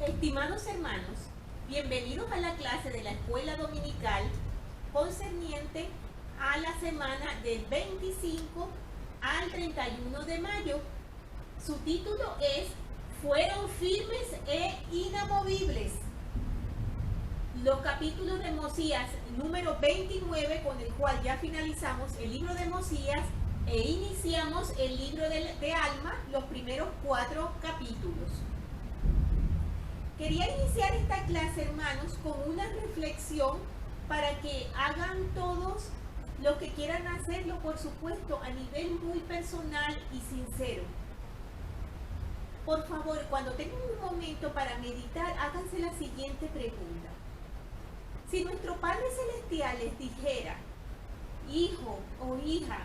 Estimados hermanos, bienvenidos a la clase de la escuela dominical concerniente a la semana del 25 al 31 de mayo. Su título es Fueron firmes e inamovibles. Los capítulos de Mosías número 29, con el cual ya finalizamos el libro de Mosías e iniciamos el libro de Alma, los primeros 4 capítulos. Quería iniciar esta clase, hermanos, con una reflexión para que hagan todos los que quieran hacerlo, por supuesto, a nivel muy personal y sincero. Por favor, cuando tengan un momento para meditar, háganse la siguiente pregunta. Si nuestro Padre Celestial les dijera, hijo o hija,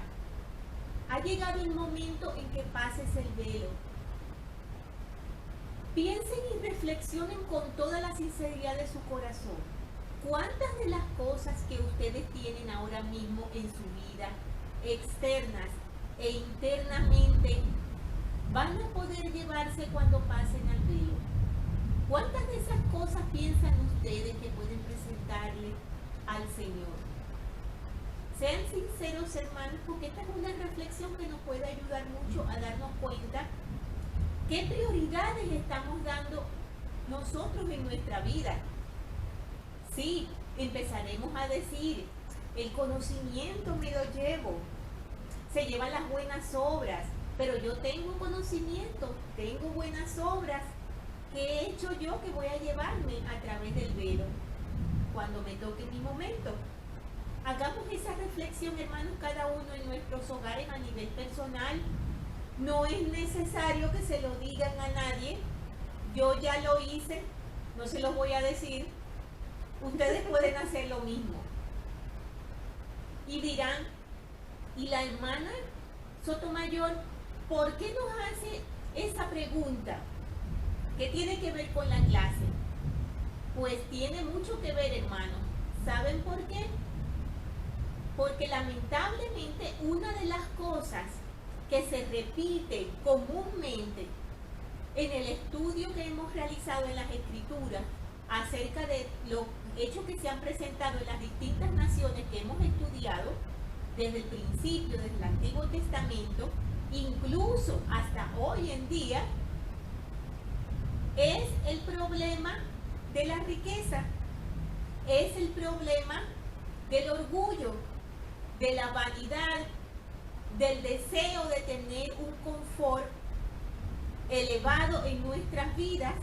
ha llegado el momento en que pases el velo. Piensen y reflexionen con toda la sinceridad de su corazón. ¿Cuántas de las cosas que ustedes tienen ahora mismo en su vida, externas e internamente, van a poder llevarse cuando pasen al velo? ¿Cuántas de esas cosas piensan ustedes que pueden presentarle al Señor? Sean sinceros, hermanos, porque esta es una reflexión que nos puede ayudar mucho a darnos cuenta qué prioridades estamos dando nosotros en nuestra vida. Sí, empezaremos a decir, el conocimiento me lo llevo, se llevan las buenas obras, pero yo tengo conocimiento, tengo buenas obras. ¿Qué he hecho yo que voy a llevarme a través del velo cuando me toque mi momento? Hagamos esa reflexión, hermanos, cada uno en nuestros hogares a nivel personal. No es necesario que se lo digan a nadie. Yo ya lo hice, no se los voy a decir. Ustedes pueden hacer lo mismo. Y dirán, ¿y la hermana Sotomayor por qué nos hace esa pregunta? ¿Qué tiene que ver con la clase? Pues tiene mucho que ver, hermanos. ¿Saben por qué? Porque lamentablemente una de las cosas que se repite comúnmente en el estudio que hemos realizado en las Escrituras acerca de los hechos que se han presentado en las distintas naciones que hemos estudiado desde el principio, desde el Antiguo Testamento, incluso hasta hoy en día, es el problema de la riqueza, es el problema del orgullo, de la vanidad, del deseo de tener un confort elevado en nuestras vidas,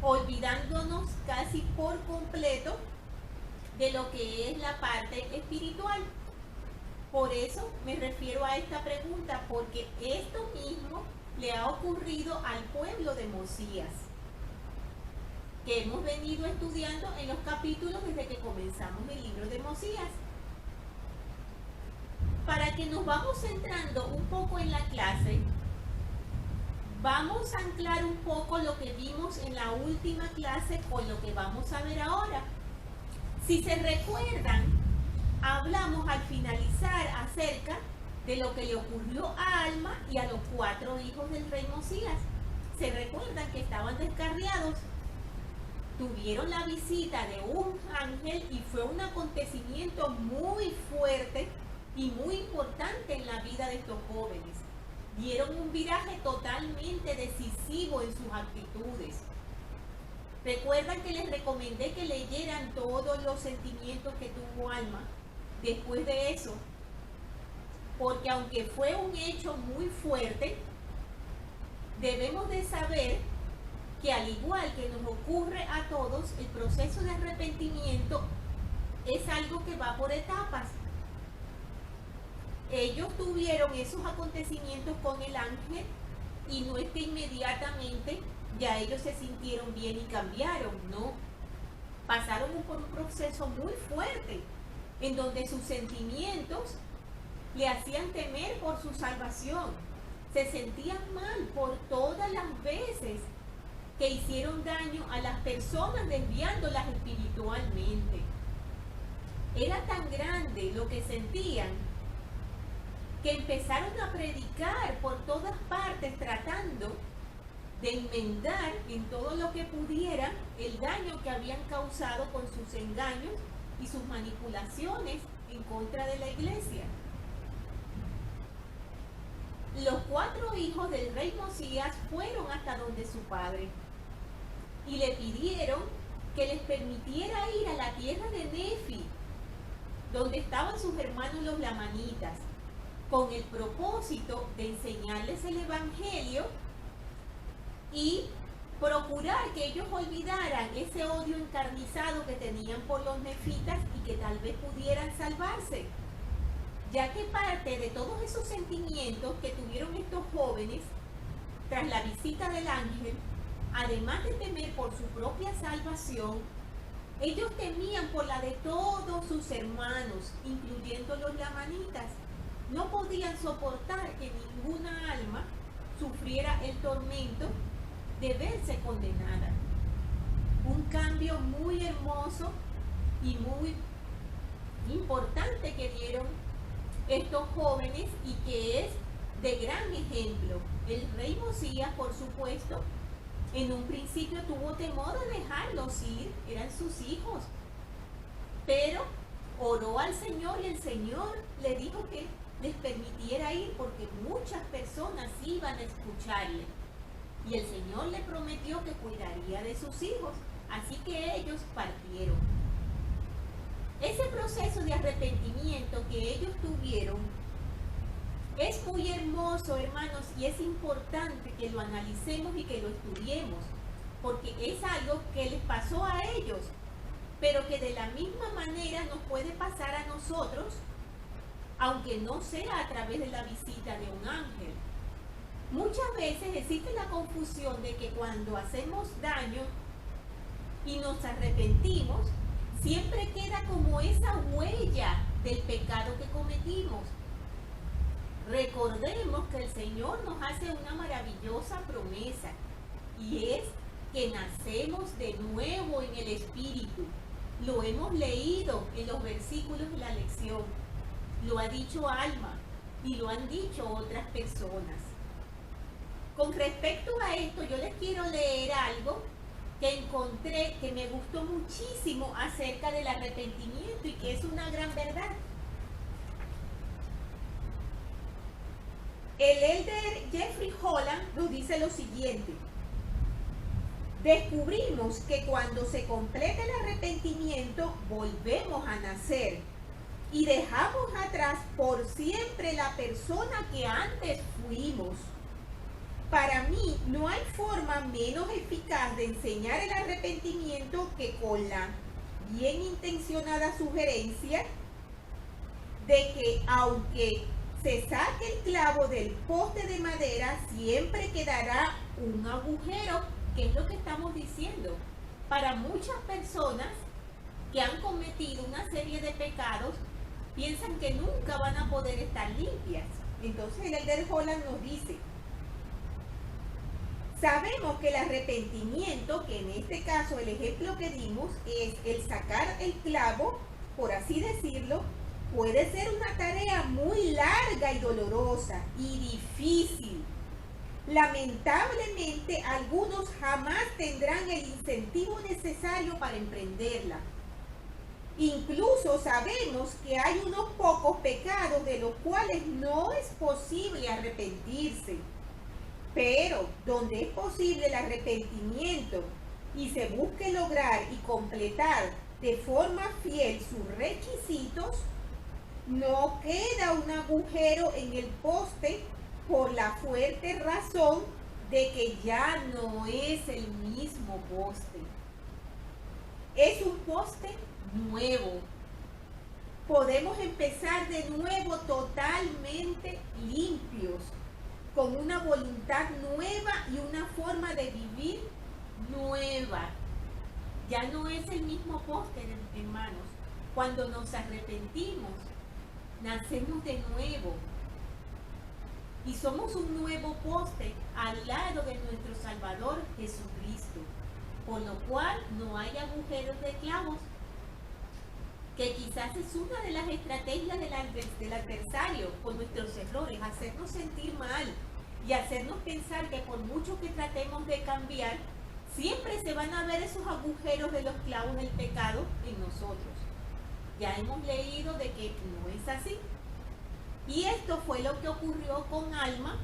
olvidándonos casi por completo de lo que es la parte espiritual. Por eso me refiero a esta pregunta, porque esto mismo le ha ocurrido al pueblo de Mosías, que hemos venido estudiando en los capítulos desde que comenzamos el libro de Mosías. Para que nos vamos centrando un poco en la clase, vamos a anclar un poco lo que vimos en la última clase con lo que vamos a ver ahora. Si se recuerdan, hablamos al finalizar acerca de lo que le ocurrió a Alma y a los 4 hijos del rey Mosías. Se recuerdan que estaban descarriados, tuvieron la visita de un ángel y fue un acontecimiento muy fuerte y muy importante en la vida de estos jóvenes. Dieron un viraje totalmente decisivo en sus actitudes. Recuerdan que les recomendé que leyeran todos los sentimientos que tuvo Alma después de eso, porque aunque fue un hecho muy fuerte, debemos de saber que al igual que nos ocurre a todos, el proceso de arrepentimiento es algo que va por etapas. Ellos tuvieron esos acontecimientos con el ángel y no es que inmediatamente ya ellos se sintieron bien y cambiaron, no. Pasaron por un proceso muy fuerte en donde sus sentimientos le hacían temer por su salvación. Se sentían mal por todas las veces que hicieron daño a las personas desviándolas espiritualmente. Era tan grande lo que sentían que empezaron a predicar por todas partes tratando de enmendar en todo lo que pudieran el daño que habían causado con sus engaños y sus manipulaciones en contra de la iglesia. Los 4 hijos del rey Mosías fueron hasta donde su padre y le pidieron que les permitiera ir a la tierra de Nefi, donde estaban sus hermanos los lamanitas, con el propósito de enseñarles el evangelio y procurar que ellos olvidaran ese odio encarnizado que tenían por los nefitas y que tal vez pudieran salvarse, ya que parte de todos esos sentimientos que tuvieron estos jóvenes tras la visita del ángel, además de temer por su propia salvación, ellos temían por la de todos sus hermanos, incluyendo los lamanitas. No podían soportar que ninguna alma sufriera el tormento de verse condenada. Un cambio muy hermoso y muy importante que dieron estos jóvenes y que es de gran ejemplo. El rey Mosías, por supuesto, en un principio tuvo temor de dejarlos ir, eran sus hijos, pero oró al Señor y el Señor le dijo que les permitiera ir porque muchas personas iban a escucharle. Y el Señor le prometió que cuidaría de sus hijos, así que ellos partieron. Ese proceso de arrepentimiento que ellos tuvieron es muy hermoso, hermanos, y es importante que lo analicemos y que lo estudiemos, porque es algo que les pasó a ellos, pero que de la misma manera nos puede pasar a nosotros, aunque no sea a través de la visita de un ángel. Muchas veces existe la confusión de que cuando hacemos daño y nos arrepentimos, siempre queda como esa huella del pecado que cometimos. Recordemos que el Señor nos hace una maravillosa promesa y es que nacemos de nuevo en el Espíritu. Lo hemos leído en los versículos de la lección. Lo ha dicho Alma y lo han dicho otras personas. Con respecto a esto, yo les quiero leer algo que encontré que me gustó muchísimo acerca del arrepentimiento y que es una gran verdad. El elder Jeffrey Holland nos dice lo siguiente: descubrimos que cuando se completa el arrepentimiento volvemos a nacer y dejamos atrás por siempre la persona que antes fuimos. Para mí no hay forma menos eficaz de enseñar el arrepentimiento que con la bien intencionada sugerencia de que aunque se saque el clavo del poste de madera, siempre quedará un agujero, que es lo que estamos diciendo. Para muchas personas que han cometido una serie de pecados, piensan que nunca van a poder estar limpias. Entonces el elder Holland nos dice: sabemos que el arrepentimiento, que en este caso el ejemplo que dimos es el sacar el clavo, por así decirlo, puede ser una tarea muy larga y dolorosa y difícil. Lamentablemente, algunos jamás tendrán el incentivo necesario para emprenderla. Incluso sabemos que hay unos pocos pecados de los cuales no es posible arrepentirse. Pero donde es posible el arrepentimiento y se busque lograr y completar de forma fiel sus requisitos, no queda un agujero en el poste por la fuerte razón de que ya no es el mismo poste. Es un poste nuevo. Podemos empezar de nuevo totalmente limpios, con una voluntad nueva y una forma de vivir nueva. Ya no es el mismo poste, hermanos. Cuando nos arrepentimos, nacemos de nuevo y somos un nuevo poste al lado de nuestro Salvador Jesucristo, por lo cual no hay agujeros de clavos, que quizás es una de las estrategias del adversario con nuestros errores, hacernos sentir mal, y hacernos pensar que por mucho que tratemos de cambiar, siempre se van a ver esos agujeros de los clavos del pecado en nosotros. Ya hemos leído de que no es así. Y esto fue lo que ocurrió con Alma,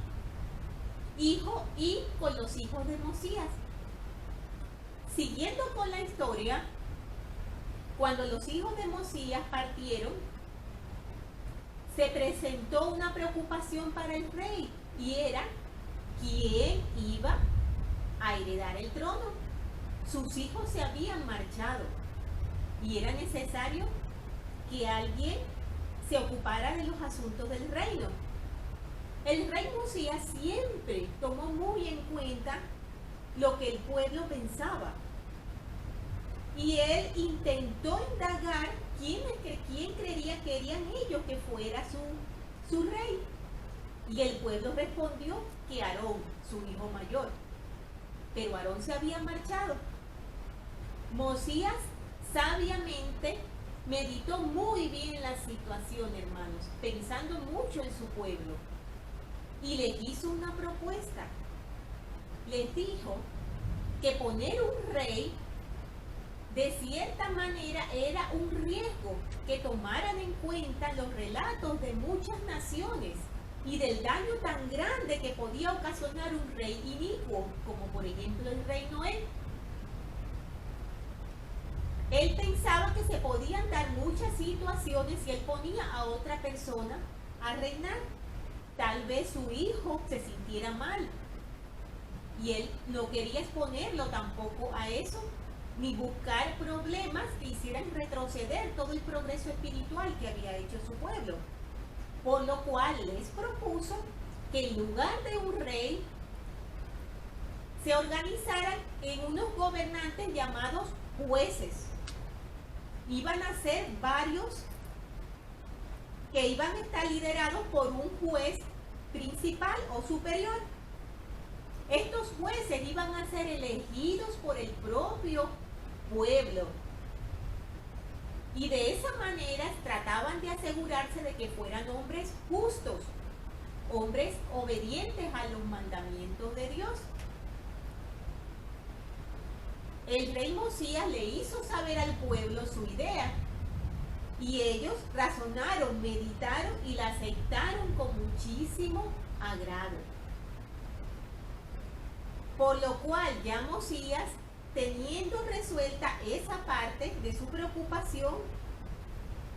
hijo, y con los hijos de Mosías. Siguiendo con la historia, cuando los hijos de Mosías partieron, se presentó una preocupación para el rey, y era quién iba a heredar el trono. Sus hijos se habían marchado y era necesario que alguien se ocupara de los asuntos del reino. El rey Mosías siempre tomó muy en cuenta lo que el pueblo pensaba, y él intentó indagar quién creería que querían ellos que fuera su rey. Y el pueblo respondió que Aarón, su hijo mayor. Pero Aarón se había marchado. Mosías sabiamente meditó muy bien la situación, hermanos, pensando mucho en su pueblo. Y les hizo una propuesta. Les dijo que poner un rey de cierta manera era un riesgo, que tomaran en cuenta los relatos de muchas naciones y del daño tan grande que podía ocasionar un rey inicuo, como por ejemplo el rey Noé. Él pensaba que se podían dar muchas situaciones si él ponía a otra persona a reinar. Tal vez su hijo se sintiera mal, y él no quería exponerlo tampoco a eso, ni buscar problemas que hicieran retroceder todo el progreso espiritual que había hecho su pueblo. Por lo cual les propuso que en lugar de un rey, se organizaran en unos gobernantes llamados jueces. Iban a ser varios que iban a estar liderados por un juez principal o superior. Estos jueces iban a ser elegidos por el propio pueblo, y de esa manera trataban de asegurarse de que fueran hombres justos, hombres obedientes a los mandamientos de Dios. El rey Mosías le hizo saber al pueblo su idea, y ellos razonaron, meditaron y la aceptaron con muchísimo agrado. Por lo cual ya Mosías, teniendo resuelta esa parte de su preocupación,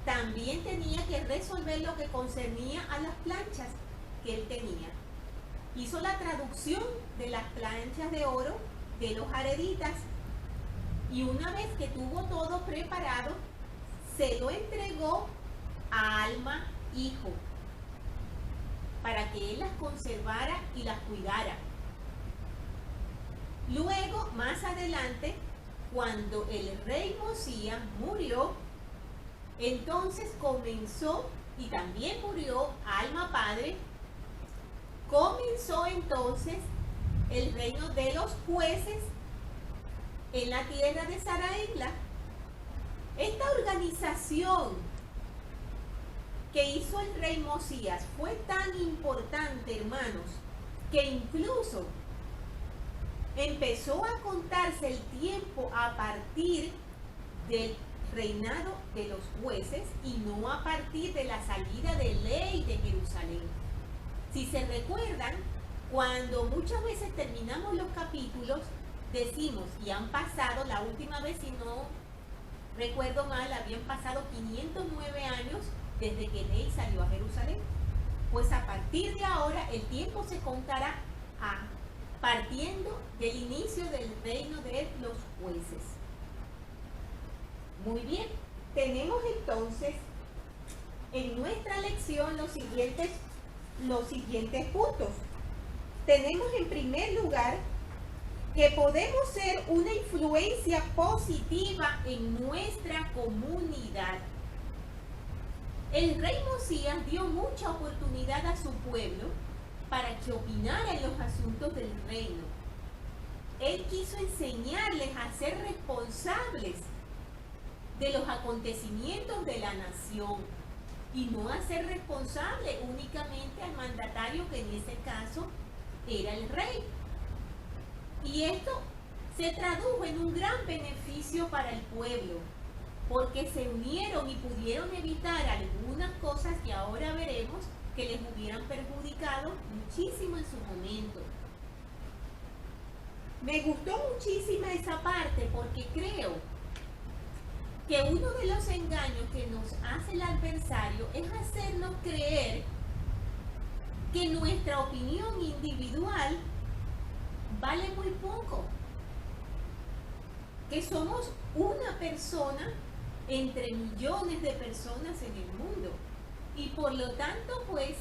también tenía que resolver lo que concernía a las planchas que él tenía. Hizo la traducción de las planchas de oro de los jareditas, y una vez que tuvo todo preparado, se lo entregó a Alma, hijo, para que él las conservara y las cuidara. Luego, más adelante, cuando el rey Mosías murió, entonces comenzó, y también murió Alma padre, comenzó entonces el reino de los jueces en la tierra de Saraegla. Esta organización que hizo el rey Mosías fue tan importante, hermanos, que incluso empezó a contarse el tiempo a partir del reinado de los jueces y no a partir de la salida de ley de Jerusalén. Si se recuerdan, cuando muchas veces terminamos los capítulos, decimos, y han pasado, la última vez, si no recuerdo mal, habían pasado 509 años desde que ley salió a Jerusalén. Pues a partir de ahora el tiempo se contará partiendo del inicio del reino de los jueces. Muy bien, tenemos entonces en nuestra lección los siguientes puntos. Tenemos en primer lugar que podemos ser una influencia positiva en nuestra comunidad. El rey Mosías dio mucha oportunidad a su pueblo para que opinara en los asuntos del reino. Él quiso enseñarles a ser responsables de los acontecimientos de la nación y no a ser responsable únicamente al mandatario, que en ese caso era el rey. Y esto se tradujo en un gran beneficio para el pueblo, porque se unieron y pudieron evitar algunas cosas que ahora veremos que les hubieran perjudicado muchísimo en su momento. Me gustó muchísimo esa parte porque creo que uno de los engaños que nos hace el adversario es hacernos creer que nuestra opinión individual vale muy poco, que somos una persona entre millones de personas en el mundo y por lo tanto pues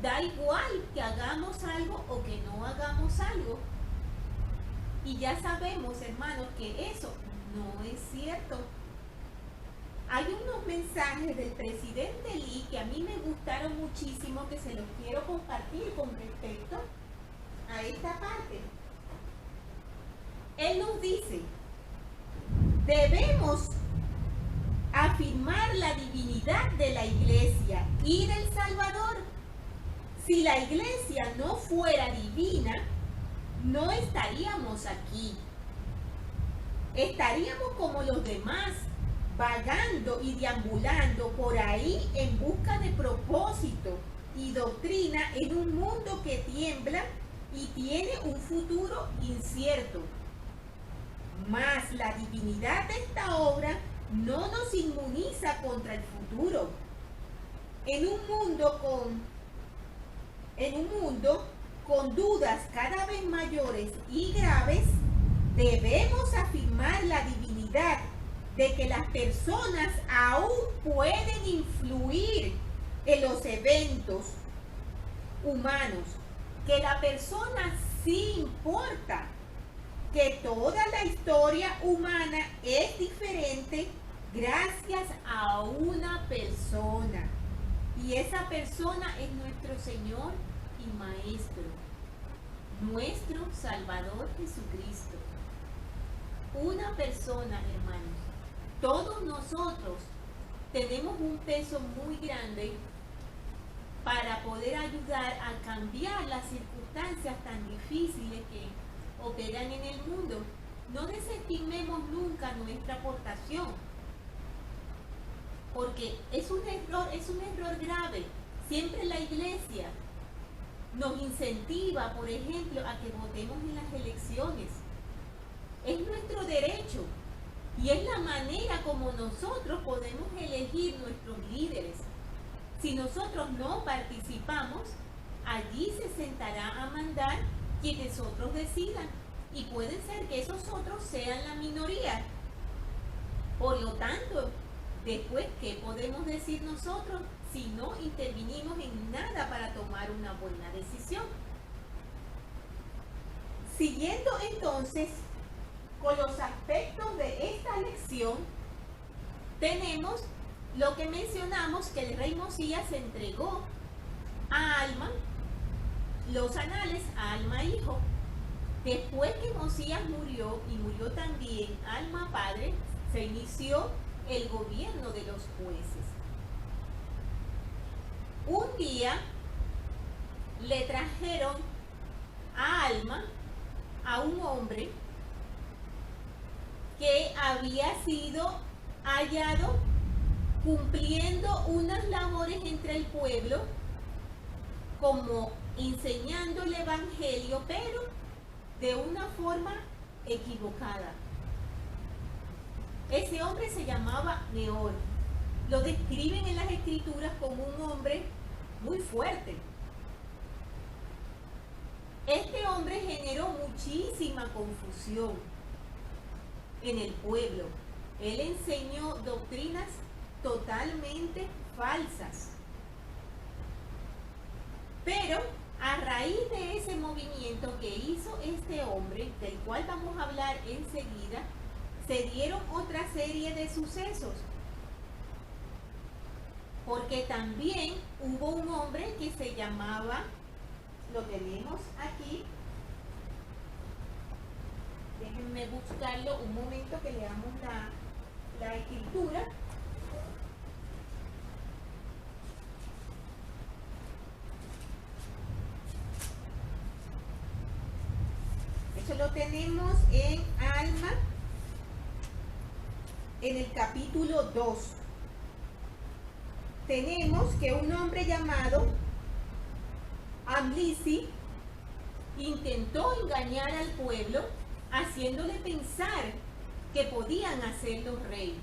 da igual que hagamos algo o que no hagamos algo. Y ya sabemos, hermanos, que eso no es cierto. Hay unos mensajes del presidente Lee que a mí me gustaron muchísimo, que se los quiero compartir con respecto a esta parte. Él nos dice: debemos afirmar la divinidad de la Iglesia y del Salvador. Si la Iglesia no fuera divina, no estaríamos aquí. Estaríamos como los demás, vagando y deambulando por ahí en busca de propósito y doctrina en un mundo que tiembla y tiene un futuro incierto. Mas la divinidad de esta obra no nos inmuniza contra el futuro. En un mundo con dudas cada vez mayores y graves, debemos afirmar la divinidad de que las personas aún pueden influir en los eventos humanos, que la persona sí importa, que toda la historia humana es diferente gracias a una persona. Y esa persona es nuestro Señor y Maestro, nuestro Salvador Jesucristo. Una persona, hermanos. Todos nosotros tenemos un peso muy grande para poder ayudar a cambiar las circunstancias tan difíciles que operan en el mundo. No desestimemos nunca nuestra aportación, porque es un error grave. Siempre la Iglesia nos incentiva, por ejemplo, a que votemos en las elecciones. Es nuestro derecho y es la manera como nosotros podemos elegir nuestros líderes. Si nosotros no participamos, allí se sentará a mandar quienes otros decidan, y puede ser que esos otros sean la minoría. Por lo tanto, después, ¿qué podemos decir nosotros si no intervinimos en nada para tomar una buena decisión? Siguiendo entonces con los aspectos de esta lección, tenemos lo que mencionamos, que el rey Mosías entregó a Alma los anales, a Alma hijo. Después que Mosías murió, y murió también Alma padre, se inició el gobierno de los jueces. Un día le trajeron a Alma a un hombre que había sido hallado cumpliendo unas labores entre el pueblo, como enseñando el evangelio, pero de una forma equivocada. Ese hombre se llamaba Neor. Lo describen en las escrituras como un hombre muy fuerte. Este hombre generó muchísima confusión en el pueblo. Él enseñó doctrinas totalmente falsas. Pero a raíz de ese movimiento que hizo este hombre, del cual vamos a hablar enseguida, se dieron otra serie de sucesos. Porque también hubo un hombre que se llamaba, lo tenemos aquí, déjenme buscarlo un momento que leamos la escritura. Eso lo tenemos en Alma, en el capítulo 2. Tenemos que un hombre llamado Amlisi intentó engañar al pueblo, haciéndole pensar que podían hacerlo rey,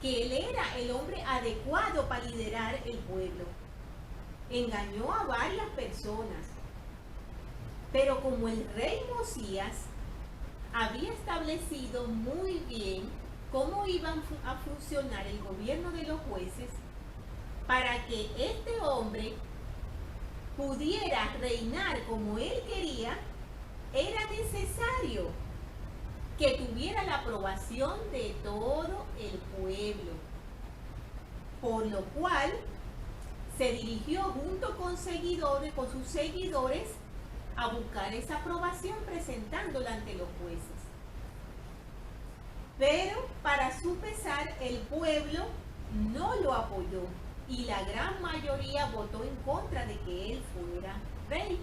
que él era el hombre adecuado para liderar el pueblo. Engañó a varias personas, pero como el rey Mosías había establecido muy bien cómo iban a funcionar el gobierno de los jueces, para que este hombre pudiera reinar como él quería, era necesario que tuviera la aprobación de todo el pueblo, por lo cual se dirigió junto con sus seguidores, a buscar esa aprobación presentándola ante los jueces. Pero para su pesar, el pueblo no lo apoyó y la gran mayoría votó en contra de que él fuera rey.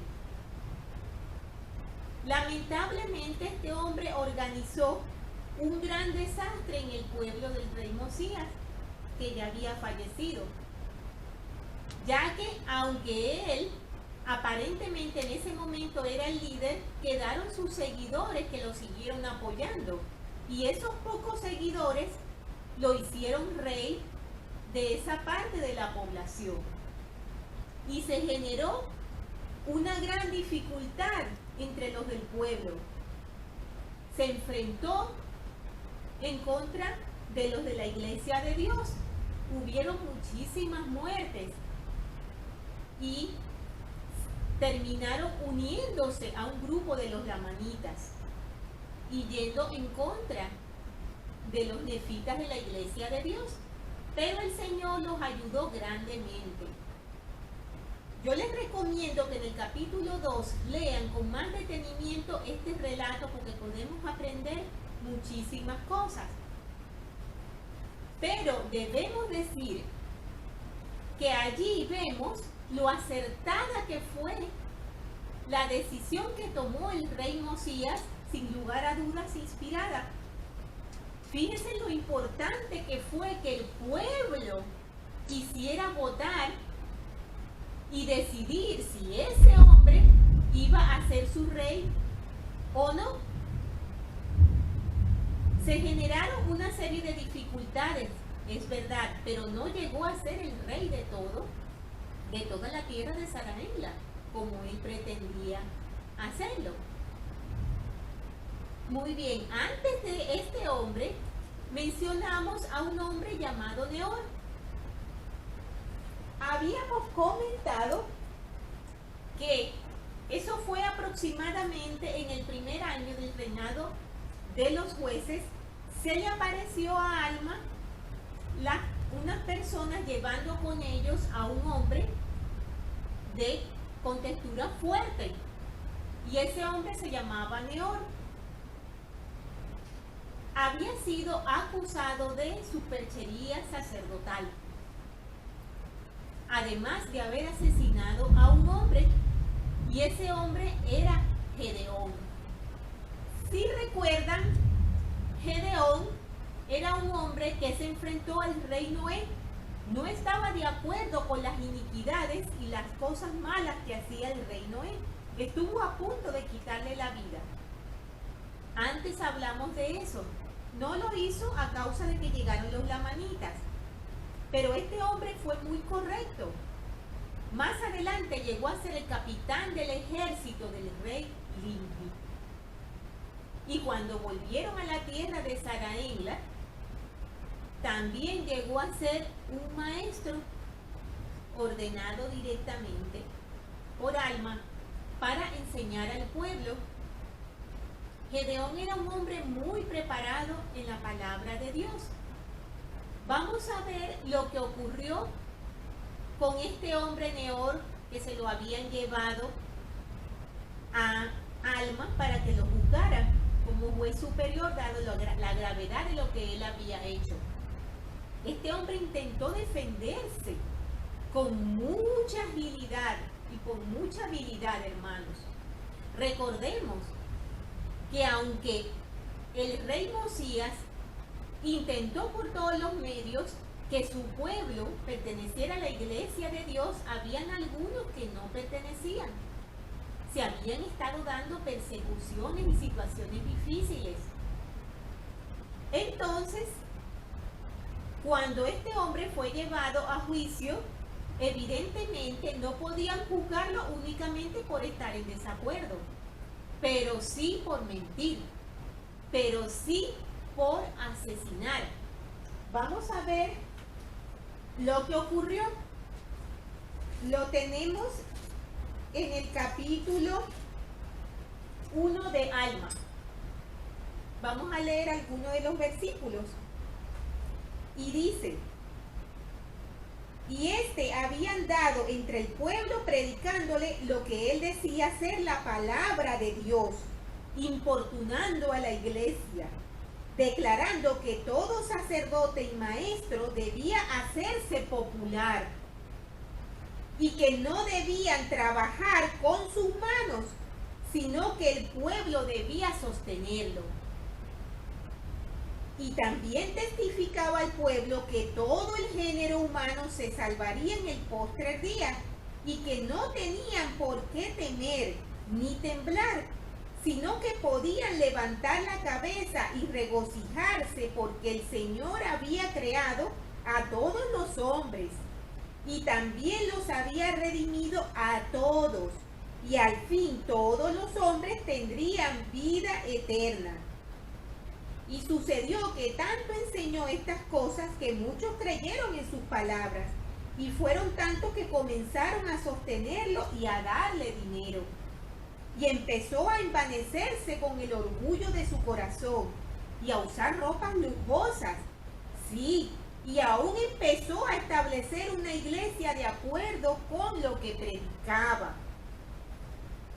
Lamentablemente, este hombre organizó un gran desastre en el pueblo del rey Mosías, que ya había fallecido, ya que aunque él aparentemente en ese momento era el líder, quedaron sus seguidores que lo siguieron apoyando, y esos pocos seguidores lo hicieron rey de esa parte de la población, y se generó una gran dificultad entre los del pueblo. Se enfrentó en contra de los de la Iglesia de Dios. Hubieron muchísimas muertes y terminaron uniéndose a un grupo de los lamanitas y yendo en contra de los nefitas de la Iglesia de Dios. Pero el Señor los ayudó grandemente. Yo les recomiendo que en el capítulo 2 lean con más detenimiento este relato, porque podemos aprender muchísimas cosas. Pero debemos decir que allí vemos lo acertada que fue la decisión que tomó el rey Mosías, sin lugar a dudas inspirada. Fíjense lo importante que fue que el pueblo quisiera votar y decidir si ese hombre iba a ser su rey o no. Se generaron una serie de dificultades, es verdad, pero no llegó a ser el rey de toda la tierra de Saraenla, como él pretendía hacerlo. Muy bien, antes de este hombre mencionamos a un hombre llamado Neor. Habíamos comentado que eso fue aproximadamente en el primer año del reinado de los jueces. Se le apareció a Alma unas personas llevando con ellos a un hombre con textura fuerte, y ese hombre se llamaba Neor. Había sido acusado de superchería sacerdotal, además de haber asesinado a un hombre, y ese hombre era Gedeón. Si recuerdan, Gedeón era un hombre que se enfrentó al rey Noé. No estaba de acuerdo con las iniquidades y las cosas malas que hacía el rey Noé. Estuvo a punto de quitarle la vida. Antes hablamos de eso. No lo hizo a causa de que llegaron los lamanitas, pero este hombre fue muy correcto. Más adelante llegó a ser el capitán del ejército del rey Limbi. Y cuando volvieron a la tierra de Saraenla, también llegó a ser un maestro ordenado directamente por Alma para enseñar al pueblo. Gedeón era un hombre muy preparado en la palabra de Dios. Vamos a ver lo que ocurrió con este hombre Neor, que se lo habían llevado a Alma para que lo juzgara como juez superior, dado la gravedad de lo que él había hecho. Este hombre intentó defenderse con mucha agilidad y con mucha habilidad, hermanos. Recordemos que aunque el rey Mosías intentó por todos los medios que su pueblo perteneciera a la iglesia de Dios, habían algunos que no pertenecían. Se habían estado dando persecuciones y situaciones difíciles. Entonces, cuando este hombre fue llevado a juicio, evidentemente no podían juzgarlo únicamente por estar en desacuerdo, pero sí por mentir, pero sí por asesinar. Vamos a ver lo que ocurrió. Lo tenemos en el capítulo 1 de Alma. Vamos a leer algunos de los versículos. Y dice: y había andado entre el pueblo predicándole lo que él decía ser la palabra de Dios, importunando a la iglesia, declarando que todo sacerdote y maestro debía hacerse popular y que no debían trabajar con sus manos, sino que el pueblo debía sostenerlo. Y también testificaba al pueblo que todo el género humano se salvaría en el postrer día y que no tenían por qué temer ni temblar, sino que podían levantar la cabeza y regocijarse porque el Señor había creado a todos los hombres y también los había redimido a todos, y al fin todos los hombres tendrían vida eterna. Y sucedió que tanto enseñó estas cosas que muchos creyeron en sus palabras, y fueron tantos que comenzaron a sostenerlo y a darle dinero. Y empezó a envanecerse con el orgullo de su corazón y a usar ropas lujosas. Sí, y aún empezó a establecer una iglesia de acuerdo con lo que predicaba.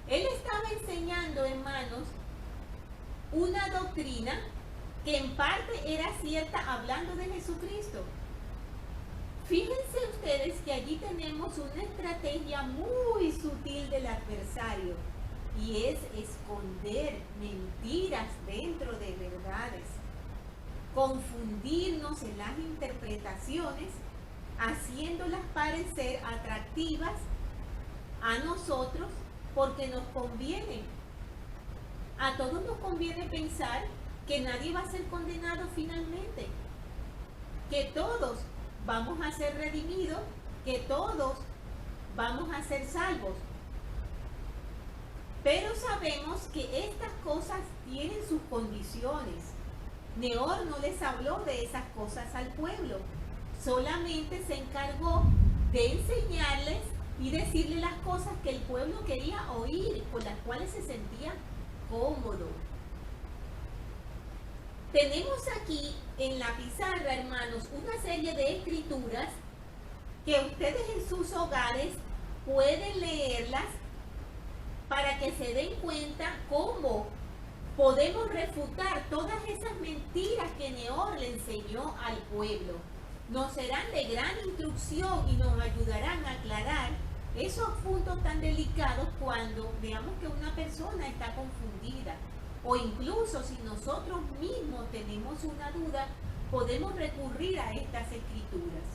Él estaba enseñando, hermanos, una doctrina que en parte era cierta hablando de Jesucristo. Fíjense ustedes que allí tenemos una estrategia muy sutil del adversario, y es esconder mentiras dentro de verdades, confundirnos en las interpretaciones, haciéndolas parecer atractivas a nosotros porque nos conviene. A todos nos conviene pensar que nadie va a ser condenado finalmente, que todos vamos a ser redimidos, que todos vamos a ser salvos. Pero sabemos que estas cosas tienen sus condiciones. Neor no les habló de esas cosas al pueblo, solamente se encargó de enseñarles y decirles las cosas que el pueblo quería oír, con las cuales se sentía cómodo. Tenemos aquí en la pizarra, hermanos, una serie de escrituras que ustedes en sus hogares pueden leerlas para que se den cuenta cómo podemos refutar todas esas mentiras que Neor le enseñó al pueblo. Nos serán de gran instrucción y nos ayudarán a aclarar esos puntos tan delicados cuando veamos que una persona está confundida, o incluso si nosotros mismos tenemos una duda, podemos recurrir a estas escrituras.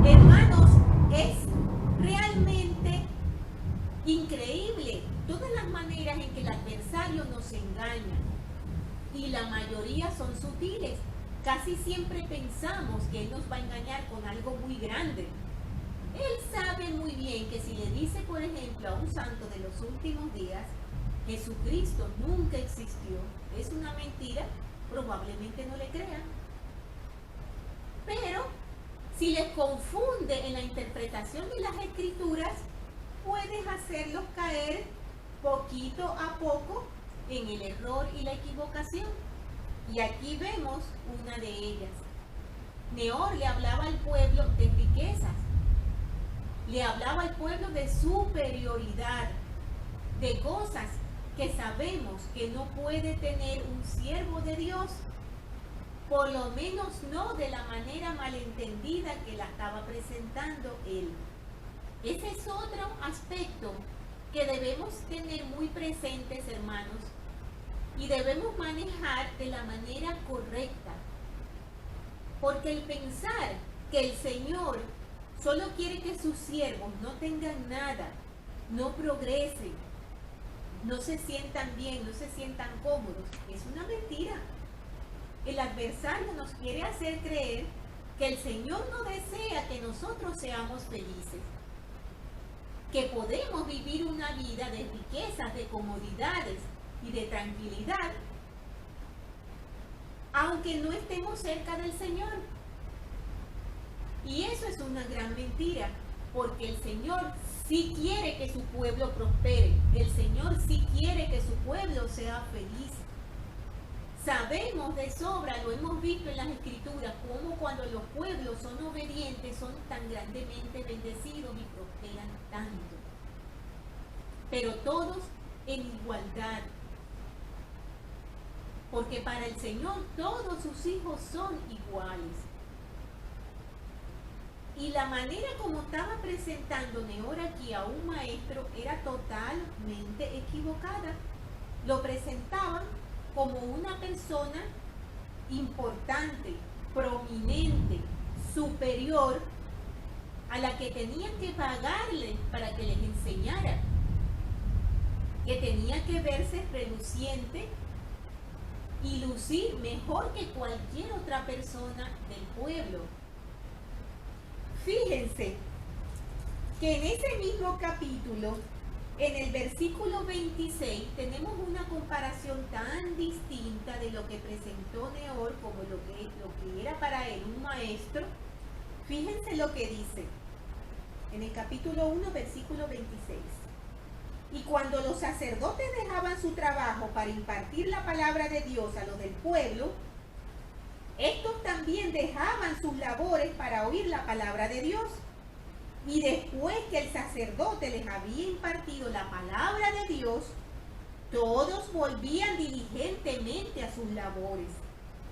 Hermanos, es realmente increíble todas las maneras en que el adversario nos engaña, y la mayoría son sutiles. Casi siempre pensamos que él nos va a engañar con algo muy grande. Él sabe muy bien que si le dice, por ejemplo, a un santo de los últimos días, Jesucristo nunca existió, es una mentira, probablemente no le crean. Pero si les confunde en la interpretación de las escrituras, puedes hacerlos caer poquito a poco en el error y la equivocación. Y aquí vemos una de ellas. Neor le hablaba al pueblo de riquezas, le hablaba al pueblo de superioridad, de cosas que sabemos que no puede tener un siervo de Dios, por lo menos no de la manera malentendida que la estaba presentando él. Ese es otro aspecto que debemos tener muy presentes, hermanos, y debemos manejar de la manera correcta. Porque el pensar que el Señor solo quiere que sus siervos no tengan nada, no progresen, no se sientan bien, no se sientan cómodos, es una mentira. El adversario nos quiere hacer creer que el Señor no desea que nosotros seamos felices, que podemos vivir una vida de riquezas, de comodidades y de tranquilidad, aunque no estemos cerca del Señor. Y eso es una gran mentira, porque el Señor sí quiere que su pueblo prospere, el Señor sí quiere que su pueblo sea feliz. Sabemos de sobra, lo hemos visto en las Escrituras, cómo cuando los pueblos son obedientes son tan grandemente bendecidos y prosperan tanto. Pero todos en igualdad. Porque para el Señor todos sus hijos son iguales. Y la manera como estaba presentando Nehor aquí a un maestro era totalmente equivocada. Lo presentaban como una persona importante, prominente, superior, a la que tenían que pagarle para que les enseñara, que tenía que verse reluciente y lucir mejor que cualquier otra persona del pueblo. Fíjense que en ese mismo capítulo, en el versículo 26, tenemos una comparación tan distinta de lo que presentó Nehor como lo que era para él un maestro. Fíjense lo que dice en el capítulo 1, versículo 26. Y cuando los sacerdotes dejaban su trabajo para impartir la palabra de Dios a los del pueblo, estos también dejaban sus labores para oír la palabra de Dios. Y después que el sacerdote les había impartido la palabra de Dios, todos volvían diligentemente a sus labores.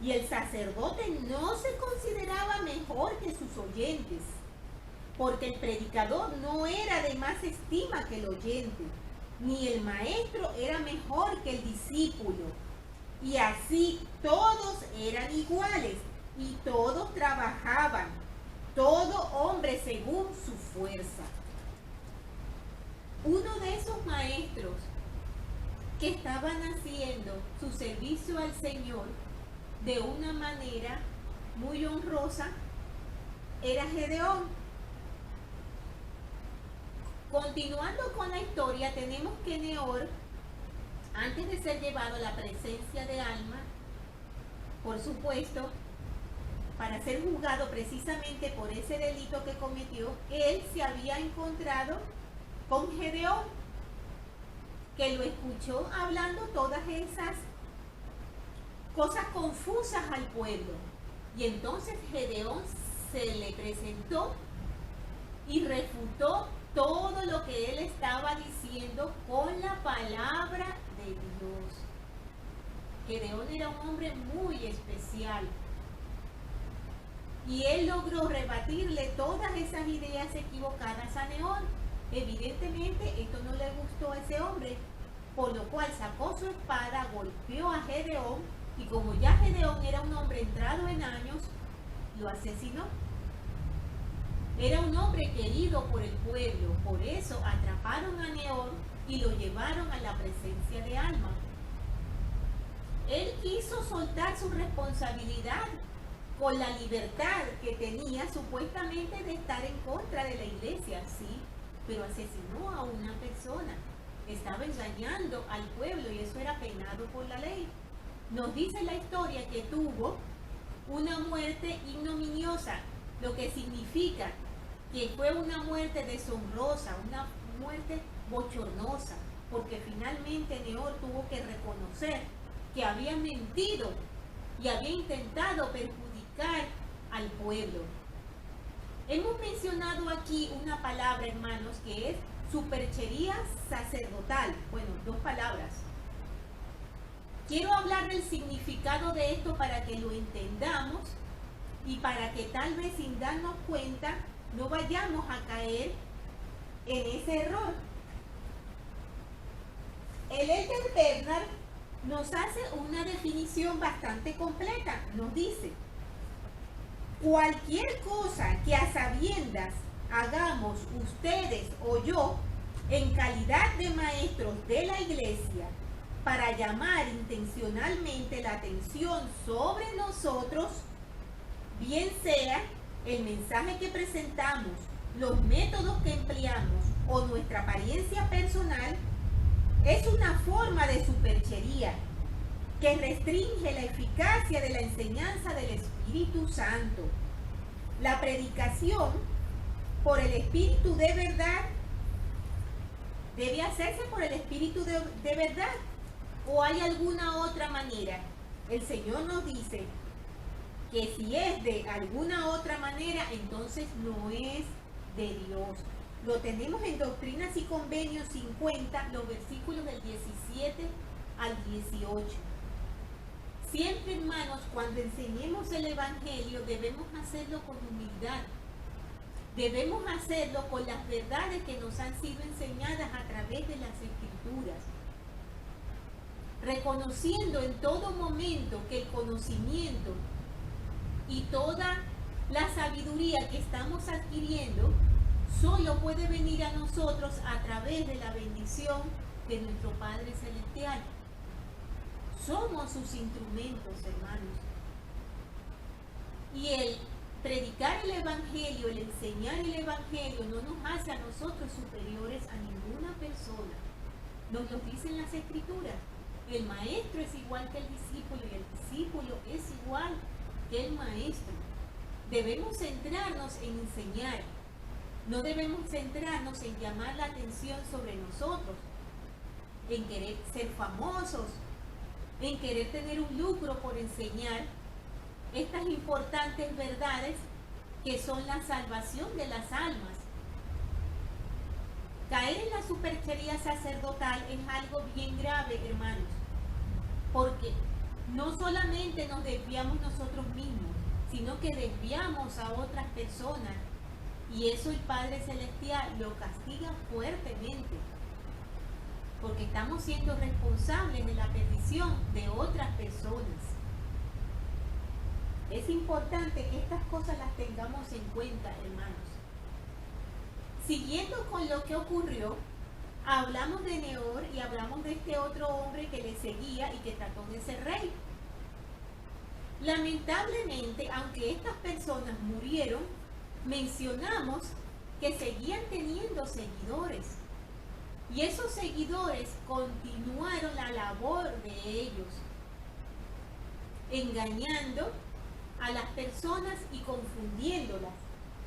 Y el sacerdote no se consideraba mejor que sus oyentes, porque el predicador no era de más estima que el oyente, ni el maestro era mejor que el discípulo. Y así todos eran iguales y todos trabajaban, todo hombre según su fuerza. Uno de esos maestros que estaban haciendo su servicio al Señor de una manera muy honrosa era Gedeón. Continuando con la historia, tenemos que Nehor, antes de ser llevado a la presencia de Alma, por supuesto, para ser juzgado precisamente por ese delito que cometió, él se había encontrado con Gedeón, que lo escuchó hablando todas esas cosas confusas al pueblo. Y entonces Gedeón se le presentó y refutó todo lo que él estaba diciendo con la palabra de Dios. Gedeón era un hombre muy especial y él logró rebatirle todas esas ideas equivocadas a Nehor. Evidentemente esto no le gustó a ese hombre, por lo cual sacó su espada, golpeó a Gedeón y como ya Gedeón era un hombre entrado en años, lo asesinó. Era un hombre querido por el pueblo, por eso atraparon a Nehor y lo llevaron a la presencia de Alma. Él quiso soltar su responsabilidad con la libertad que tenía supuestamente de estar en contra de la iglesia, sí, pero asesinó a una persona. Estaba engañando al pueblo y eso era penado por la ley. Nos dice la historia que tuvo una muerte ignominiosa, lo que significa que fue una muerte deshonrosa, una muerte bochornosa, porque finalmente Nehor tuvo que reconocer que había mentido y había intentado perjudicar al pueblo. Hemos mencionado aquí una palabra, hermanos, que es superchería sacerdotal. Bueno, dos palabras. Quiero hablar del significado de esto para que lo entendamos y para que tal vez sin darnos cuenta no vayamos a caer en ese error. el Elder Bernard nos hace una definición bastante completa. Nos dice: cualquier cosa que a sabiendas hagamos ustedes o yo en calidad de maestros de la iglesia para llamar intencionalmente la atención sobre nosotros, bien sea el mensaje que presentamos, los métodos que empleamos o nuestra apariencia personal, es una forma de superchería que restringe la eficacia de la enseñanza del Espíritu Santo. La predicación por el Espíritu de verdad debe hacerse por el Espíritu de verdad, ¿o hay alguna otra manera? El Señor nos dice que si es de alguna otra manera, entonces no es de Dios. Lo tenemos en Doctrinas y Convenios 50, los versículos del 17 al 18. Siempre, hermanos, cuando enseñemos el Evangelio, debemos hacerlo con humildad. Debemos hacerlo con las verdades que nos han sido enseñadas a través de las Escrituras. Reconociendo en todo momento que el conocimiento y toda la sabiduría que estamos adquiriendo solo puede venir a nosotros a través de la bendición de nuestro Padre Celestial. Somos sus instrumentos, hermanos. Y el predicar el Evangelio, el enseñar el Evangelio, no nos hace a nosotros superiores a ninguna persona. Nos lo dicen las Escrituras. El maestro es igual que el discípulo y el discípulo es igual que el maestro. Debemos centrarnos en enseñar. No debemos centrarnos en llamar la atención sobre nosotros, en querer ser famosos, en querer tener un lucro por enseñar estas importantes verdades que son la salvación de las almas. Caer en la superchería sacerdotal es algo bien grave, hermanos, porque no solamente nos desviamos nosotros mismos, sino que desviamos a otras personas, y eso el Padre Celestial lo castiga fuertemente, porque estamos siendo responsables de la perdición de otras personas. Es importante que estas cosas las tengamos en cuenta, hermanos. Siguiendo con lo que ocurrió, hablamos de Neor y hablamos de este otro hombre que le seguía y que trató de ser rey. Lamentablemente, aunque estas personas murieron, mencionamos que seguían teniendo seguidores. Y esos seguidores continuaron la labor de ellos, engañando a las personas y confundiéndolas.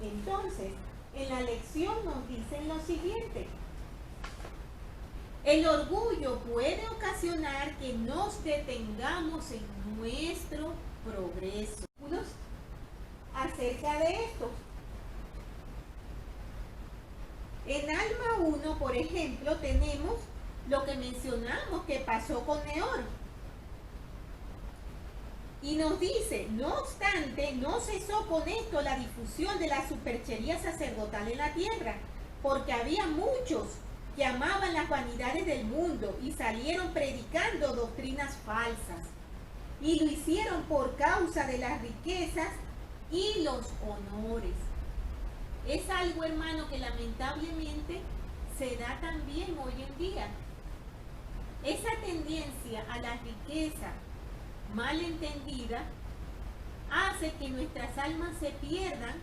Entonces, en la lección nos dicen lo siguiente: el orgullo puede ocasionar que nos detengamos en nuestro progreso. Acerca de esto, en Alma 1, por ejemplo, tenemos lo que mencionamos que pasó con Neor. Y nos dice: no obstante, no cesó con esto la difusión de la superchería sacerdotal en la tierra, porque había muchos que amaban las vanidades del mundo y salieron predicando doctrinas falsas. Y lo hicieron por causa de las riquezas y los honores. Es algo, hermano, que lamentablemente se da también hoy en día. Esa tendencia a la riqueza mal entendida hace que nuestras almas se pierdan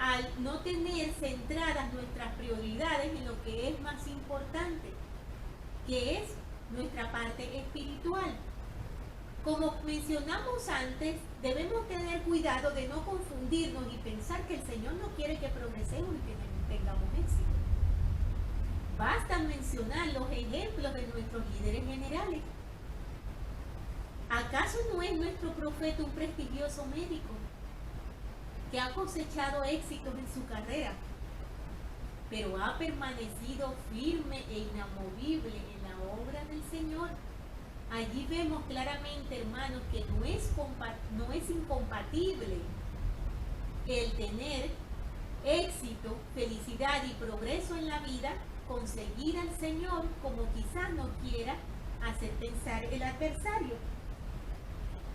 al no tener centradas nuestras prioridades en lo que es más importante, que es nuestra parte espiritual. Como mencionamos antes, debemos tener cuidado de no confundirnos y pensar que el Señor no quiere que progresemos y que tengamos éxito. Basta mencionar los ejemplos de nuestros líderes generales. ¿Acaso no es nuestro profeta un prestigioso médico que ha cosechado éxitos en su carrera, pero ha permanecido firme e inamovible en la obra del Señor? Allí vemos claramente, hermanos, que no es incompatible el tener éxito, felicidad y progreso en la vida conseguir al Señor como quizás no quiera hacer pensar el adversario.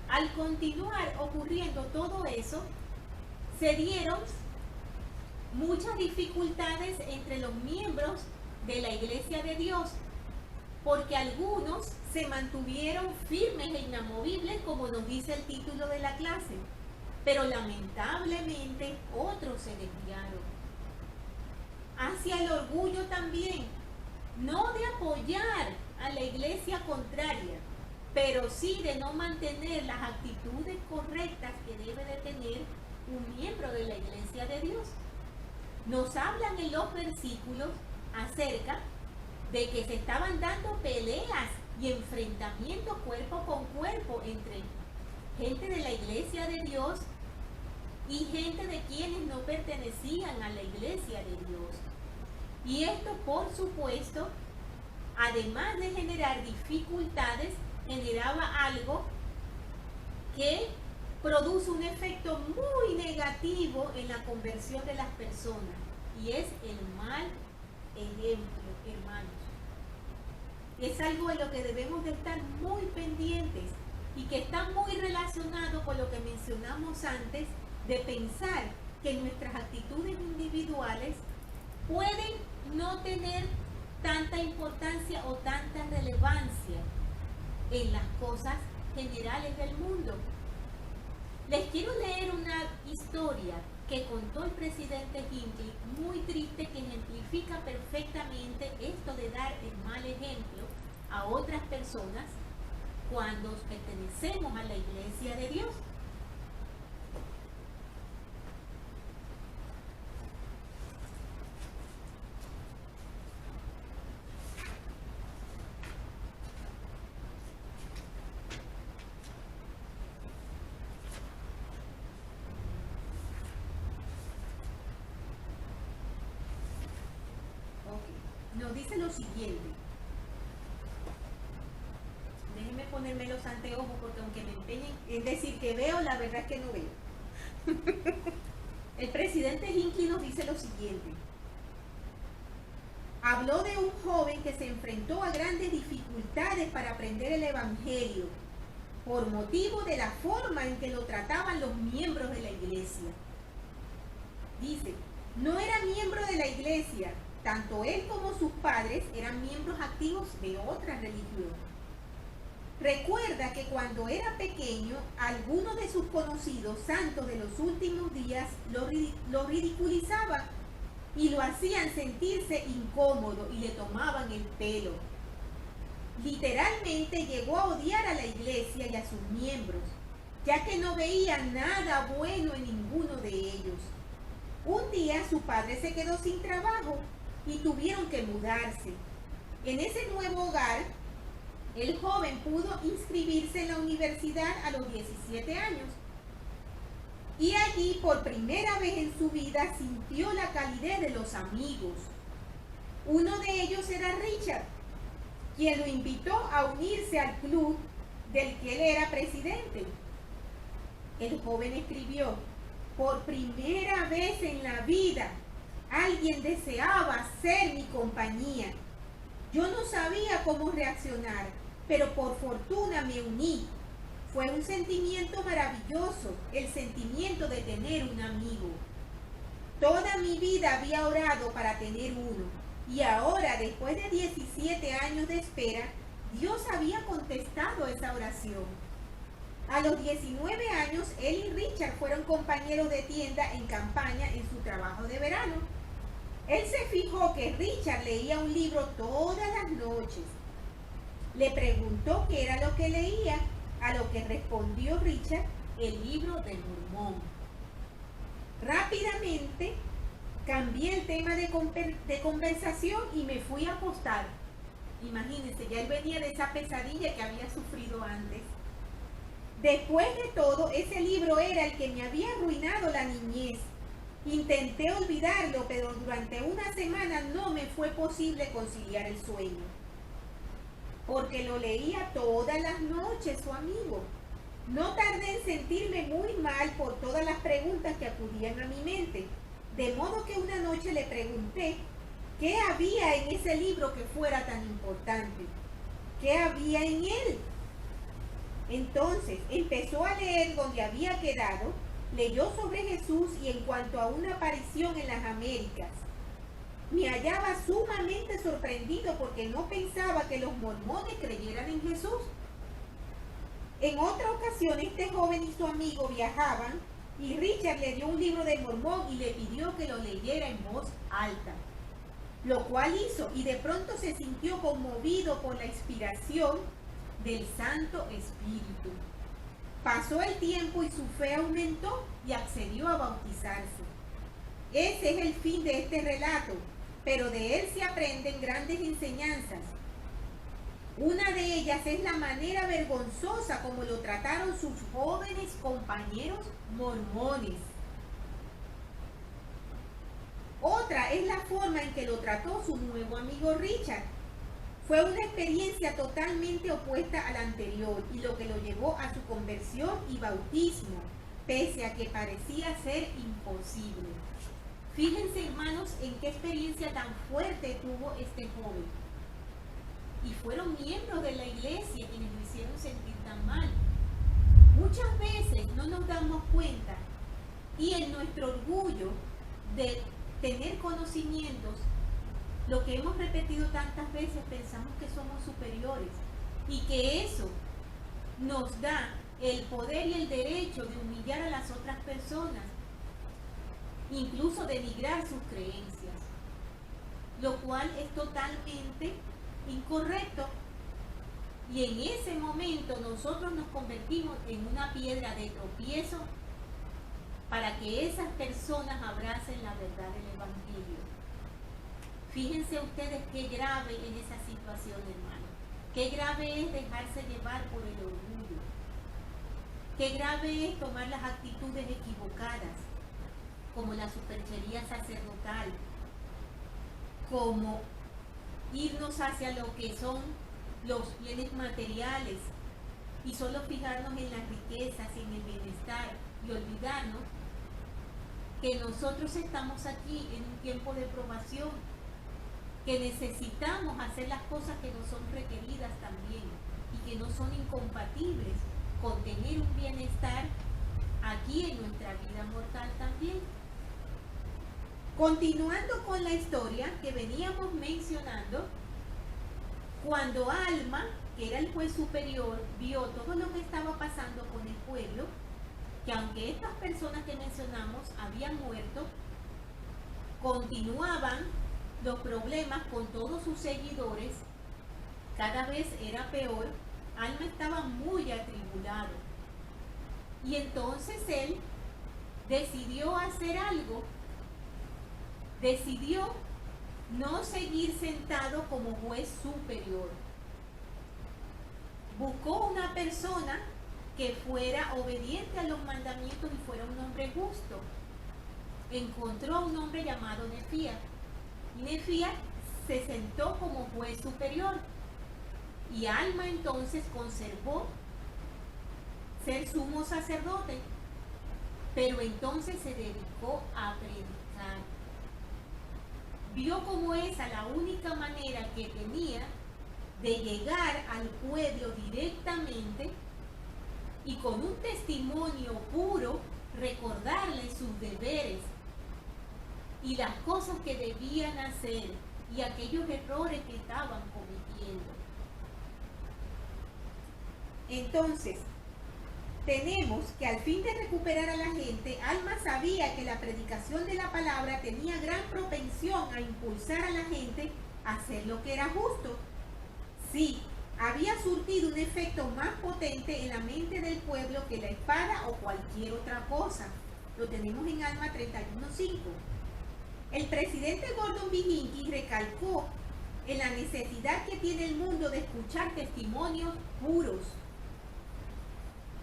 Al continuar ocurriendo todo eso, se dieron muchas dificultades entre los miembros de la Iglesia de Dios, porque algunos se mantuvieron firmes e inamovibles, como nos dice el título de la clase, pero lamentablemente otros se desviaron hacia el orgullo también, no de apoyar a la iglesia contraria, pero sí de no mantener las actitudes correctas que debe de tener un miembro de la iglesia de Dios. Nos hablan en los versículos acerca de que se estaban dando peleas y enfrentamientos cuerpo con cuerpo entre gente de la iglesia de Dios y gente de quienes no pertenecían a la iglesia de Dios. Y esto, por supuesto, además de generar dificultades, generaba algo que produce un efecto muy negativo en la conversión de las personas, y es el mal ejemplo, hermanos. Es algo en lo que debemos de estar muy pendientes y que está muy relacionado con lo que mencionamos antes, de pensar que nuestras actitudes individuales pueden no tener tanta importancia o tanta relevancia en las cosas generales del mundo. Les quiero leer una historia que contó el presidente Hinckley, muy triste, que ejemplifica perfectamente esto de dar el mal ejemplo a otras personas cuando pertenecemos a la iglesia de Dios. Nos dice lo siguiente. Déjenme ponerme los anteojos porque aunque me empeñen en decir que veo, la verdad es que no veo. El presidente Hinckley nos dice lo siguiente. Habló de un joven que se enfrentó a grandes dificultades para aprender el Evangelio por motivo de la forma en que lo trataban los miembros de la iglesia. Dice, no era miembro de la iglesia. Tanto él como sus padres eran miembros activos de otra religión. Recuerda que cuando era pequeño, algunos de sus conocidos santos de los últimos días lo ridiculizaban y lo hacían sentirse incómodo y le tomaban el pelo. Literalmente llegó a odiar a la iglesia y a sus miembros, ya que no veía nada bueno en ninguno de ellos. Un día su padre se quedó sin trabajo y tuvieron que mudarse. En ese nuevo hogar, el joven pudo inscribirse en la universidad a los 17 años. Y allí, por primera vez en su vida, sintió la calidez de los amigos. Uno de ellos era Richard, quien lo invitó a unirse al club del que él era presidente. El joven escribió, por primera vez en la vida, alguien deseaba ser mi compañía. Yo no sabía cómo reaccionar, pero por fortuna me uní. Fue un sentimiento maravilloso, el sentimiento de tener un amigo. Toda mi vida había orado para tener uno, y ahora, después de 17 años de espera, Dios había contestado esa oración. A los 19 años, él y Richard fueron compañeros de tienda en campaña en su trabajo de verano. Él se fijó que Richard leía un libro todas las noches. Le preguntó qué era lo que leía, a lo que respondió Richard, el libro del Mormón. Rápidamente cambié el tema de conversación y me fui a acostar. Imagínense, ya él venía de esa pesadilla que había sufrido antes. Después de todo, ese libro era el que me había arruinado la niñez. Intenté olvidarlo, pero durante una semana no me fue posible conciliar el sueño, porque lo leía todas las noches, su amigo. No tardé en sentirme muy mal por todas las preguntas que acudían a mi mente, de modo que una noche le pregunté ¿Qué había en ese libro que fuera tan importante? ¿Qué había en él? Entonces empezó a leer donde había quedado, leyó sobre Jesús y en cuanto a una aparición en las Américas. Me hallaba sumamente sorprendido porque no pensaba que los mormones creyeran en Jesús. En otra ocasión, este joven y su amigo viajaban y Richard le dio un libro de Mormón y le pidió que lo leyera en voz alta, lo cual hizo, y de pronto se sintió conmovido por la inspiración del Santo Espíritu. Pasó el tiempo y su fe aumentó y accedió a bautizarse. Ese es el fin de este relato, pero de él se aprenden grandes enseñanzas. Una de ellas es la manera vergonzosa como lo trataron sus jóvenes compañeros mormones. Otra es la forma en que lo trató su nuevo amigo Richard. Fue una experiencia totalmente opuesta a la anterior y lo que lo llevó a su conversión y bautismo, pese a que parecía ser imposible. Fíjense, hermanos, en qué experiencia tan fuerte tuvo este joven. Y fueron miembros de la iglesia quienes lo hicieron sentir tan mal. Muchas veces no nos damos cuenta y en nuestro orgullo de tener conocimientos, lo que hemos repetido tantas veces, pensamos que somos superiores y que eso nos da el poder y el derecho de humillar a las otras personas, incluso denigrar sus creencias, lo cual es totalmente incorrecto. Y en ese momento nosotros nos convertimos en una piedra de tropiezo para que esas personas abracen la verdad del Evangelio. Fíjense ustedes qué grave en esa situación, hermano. Qué grave es dejarse llevar por el orgullo. Qué grave es tomar las actitudes equivocadas, como la superchería sacerdotal, como irnos hacia lo que son los bienes materiales y solo fijarnos en las riquezas y en el bienestar y olvidarnos que nosotros estamos aquí en un tiempo de probación, que necesitamos hacer las cosas que nos son requeridas también y que no son incompatibles con tener un bienestar aquí en nuestra vida mortal también. Continuando con la historia que veníamos mencionando, cuando Alma, que era el juez superior, vio todo lo que estaba pasando con el pueblo, que aunque estas personas que mencionamos habían muerto, continuaban los problemas con todos sus seguidores, cada vez era peor. Alma estaba muy atribulado y entonces él decidió hacer algo. Decidió no seguir sentado como juez superior. Buscó una persona que fuera obediente a los mandamientos y fuera un hombre justo. Encontró a un hombre llamado Nefías. Y Nefías se sentó como juez superior. Y Alma entonces conservó ser sumo sacerdote. Pero entonces se dedicó a predicar. Vio como esa la única manera que tenía de llegar al pueblo directamente y con un testimonio puro recordarles sus deberes y las cosas que debían hacer y aquellos errores que estaban cometiendo. Entonces, tenemos que al fin de recuperar a la gente, Alma sabía que la predicación de la palabra tenía gran propensión a impulsar a la gente a hacer lo que era justo. Sí, había surtido un efecto más potente en la mente del pueblo que la espada o cualquier otra cosa. Lo tenemos en Alma 31:5. El presidente Gordon B. Hinckley recalcó en la necesidad que tiene el mundo de escuchar testimonios puros.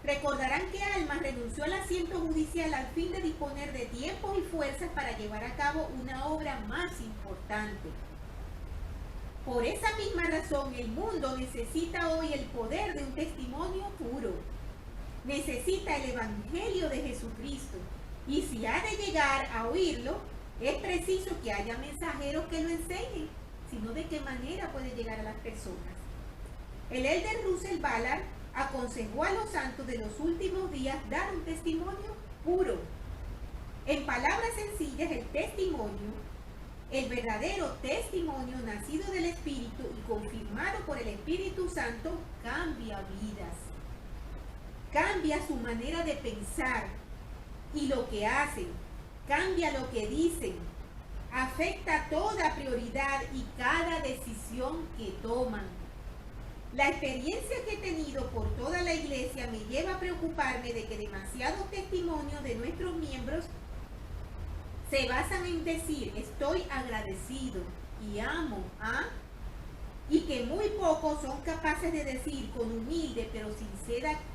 Recordarán que Alma renunció al asiento judicial al fin de disponer de tiempos y fuerzas para llevar a cabo una obra más importante. Por esa misma razón, el mundo necesita hoy el poder de un testimonio puro. Necesita el Evangelio de Jesucristo. Y si ha de llegar a oírlo, Es preciso que haya mensajeros que lo enseñen, sino de qué manera puede llegar a las personas. El elder Russell Ballard aconsejó a los santos de los últimos días dar un testimonio puro. En palabras sencillas, el testimonio, el verdadero testimonio nacido del Espíritu y confirmado por el Espíritu Santo, cambia vidas. Cambia su manera de pensar y lo que hacen. Cambia lo que dicen. Afecta toda prioridad y cada decisión que toman. La experiencia que he tenido por toda la iglesia me lleva a preocuparme de que demasiados testimonios de nuestros miembros se basan en decir estoy agradecido y amo y que muy pocos son capaces de decir con humilde pero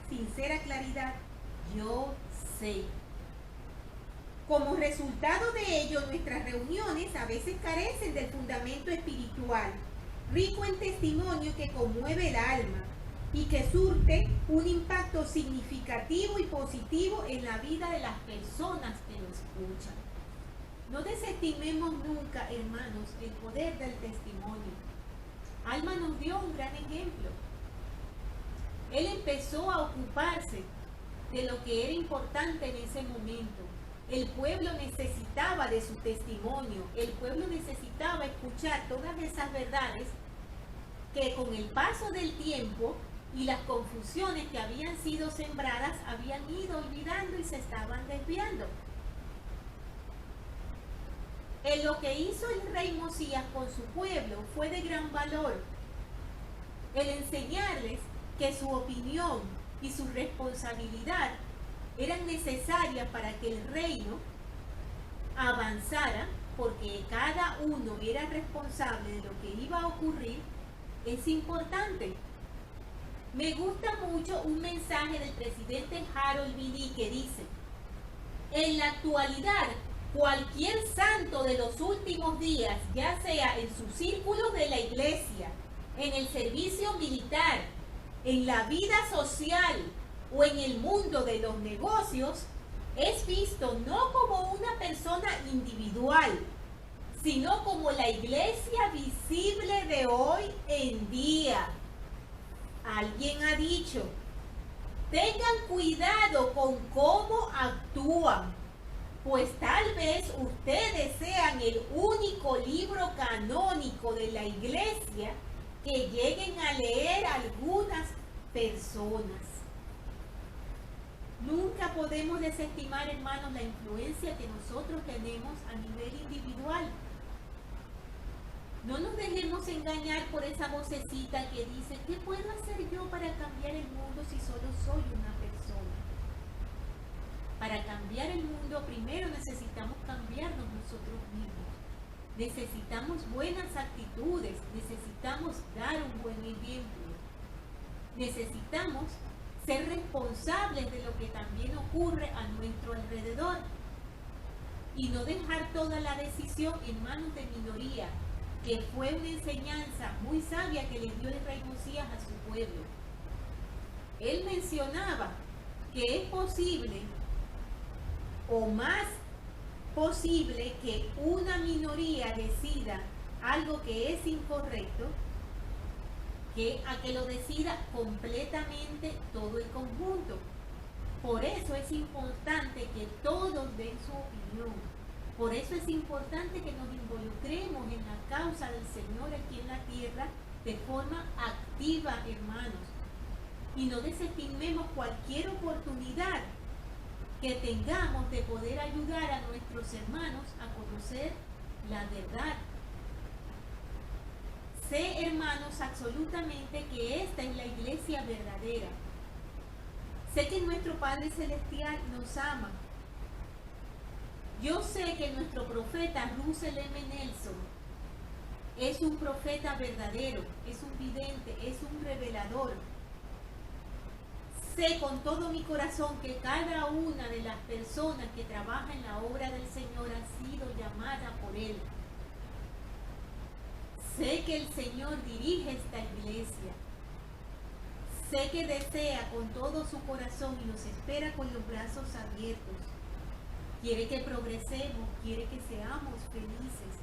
sincera claridad, yo sé. Como resultado de ello, nuestras reuniones a veces carecen del fundamento espiritual, rico en testimonio que conmueve el alma y que surte un impacto significativo y positivo en la vida de las personas que lo escuchan. No desestimemos nunca, hermanos, el poder del testimonio. Alma nos dio un gran ejemplo. Él empezó a ocuparse de lo que era importante en ese momento. El pueblo necesitaba de su testimonio, el pueblo necesitaba escuchar todas esas verdades que con el paso del tiempo y las confusiones que habían sido sembradas habían ido olvidando y se estaban desviando. En lo que hizo el rey Mosías con su pueblo fue de gran valor, el enseñarles que su opinión y su responsabilidad eran necesarias para que el reino avanzara, porque cada uno era responsable de lo que iba a ocurrir. Es importante. Me gusta mucho un mensaje del presidente Harold Billy que dice: en la actualidad, cualquier santo de los últimos días, ya sea en sus círculos de la iglesia, en el servicio militar, en la vida social o en el mundo de los negocios, es visto no como una persona individual, sino como la iglesia visible de hoy en día. Alguien ha dicho: tengan cuidado con cómo actúan, pues tal vez ustedes sean el único libro canónico de la iglesia que lleguen a leer algunas personas. Nunca podemos desestimar, hermanos, la influencia que nosotros tenemos a nivel individual. No nos dejemos engañar por esa vocecita que dice: ¿qué puedo hacer yo para cambiar el mundo si solo soy una persona? Para cambiar el mundo, primero necesitamos cambiarnos nosotros mismos. Necesitamos buenas actitudes, necesitamos dar un buen ejemplo. Necesitamos ser responsables de lo que también ocurre a nuestro alrededor y no dejar toda la decisión en manos de minoría, que fue una enseñanza muy sabia que le dio el rey Mosías a su pueblo. Él mencionaba que es posible o más posible que una minoría decida algo que es incorrecto que a que lo decida completamente todo el conjunto. Por eso es importante que todos den su opinión. Por eso es importante que nos involucremos en la causa del Señor aquí en la tierra de forma activa, hermanos. Y no desestimemos cualquier oportunidad que tengamos de poder ayudar a nuestros hermanos a conocer la verdad. Sé, hermanos, absolutamente que esta es la iglesia verdadera. Sé que nuestro Padre Celestial nos ama. Yo sé que nuestro profeta Russell M. Nelson es un profeta verdadero, es un vidente, es un revelador. Sé con todo mi corazón que cada una de las personas que trabaja en la obra del Señor ha sido llamada por Él. Sé que el Señor dirige esta iglesia. Sé que desea con todo su corazón y nos espera con los brazos abiertos quiere que progresemos, quiere que seamos felices.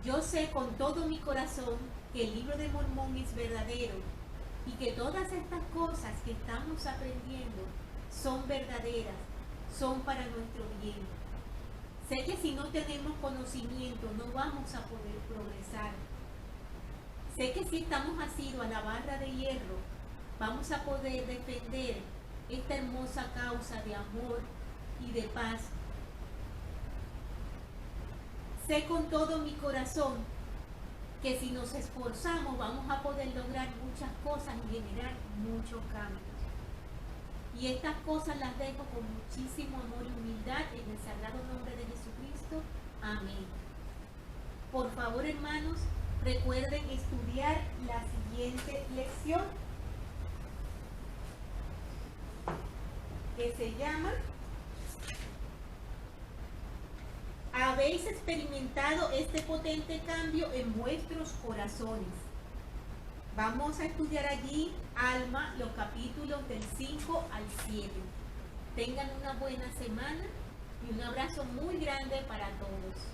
Yo sé con todo mi corazón que el libro de Mormón es verdadero y que todas estas cosas que estamos aprendiendo son verdaderas, son para nuestro bien. Sé que si no tenemos conocimiento no vamos a poder progresar. Sé que si estamos asidos a la barra de hierro, vamos a poder defender esta hermosa causa de amor y de paz. Sé con todo mi corazón que si nos esforzamos vamos a poder lograr muchas cosas y generar muchos cambios. Y estas cosas las dejo con muchísimo amor y humildad en el sagrado nombre de Jesucristo. Amén. Por favor, hermanos, recuerden estudiar la siguiente lección, que se llama ¿Habéis experimentado este potente cambio en vuestros corazones? Vamos a estudiar allí, Alma, los capítulos del 5 al 7. Tengan una buena semana y un abrazo muy grande para todos.